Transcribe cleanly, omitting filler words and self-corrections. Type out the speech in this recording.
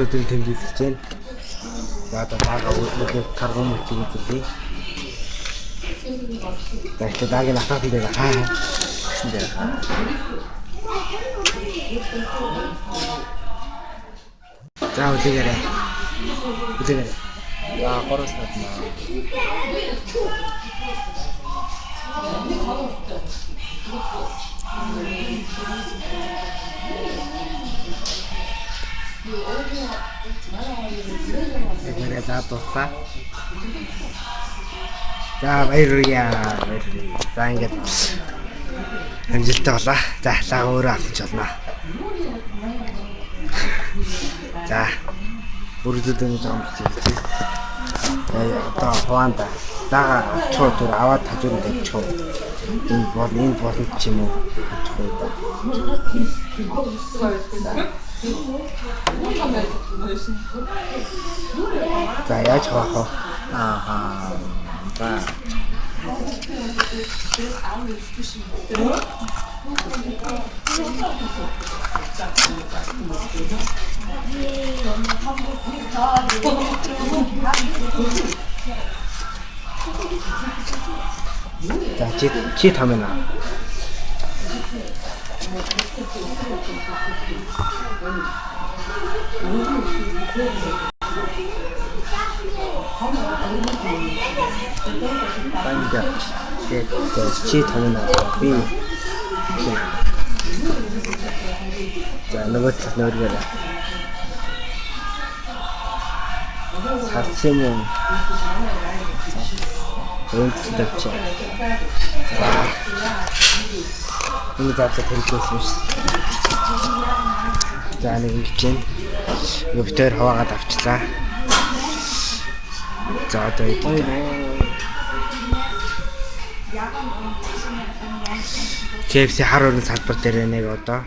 өдөр тэмдэглэж байна. За одоо бага өдөр карго мөчиг үзлээ. Дахиад дагийн атаасан дээр хаа гэсэн дээр хаа. За үлээгээрэй. Үлээгээрэй. Яа хороос надна. Эгэ заатуулсан. За баярлалаа. За ингээд амжилттай болоо. За лага өөрөө авч болно. За бүрдүүлэн зам хийчихье. Одоо хаваанда лага чуу түр аваад хажууд дээр чуу. Энэ бол ч юм уу. За яаж хаах вэ? Аа. За. За чи тамина. Банга чи тамина би. За нөгөө нөргөө. Сарцэн юм. Өнцөдөж. За. Энэ заацаа хэлчихсэн шүү. За нэг юм чинь. Өвтөр хаваагаад авчлаа. За одоо KFC хар өрн салбар дээр нэг одоо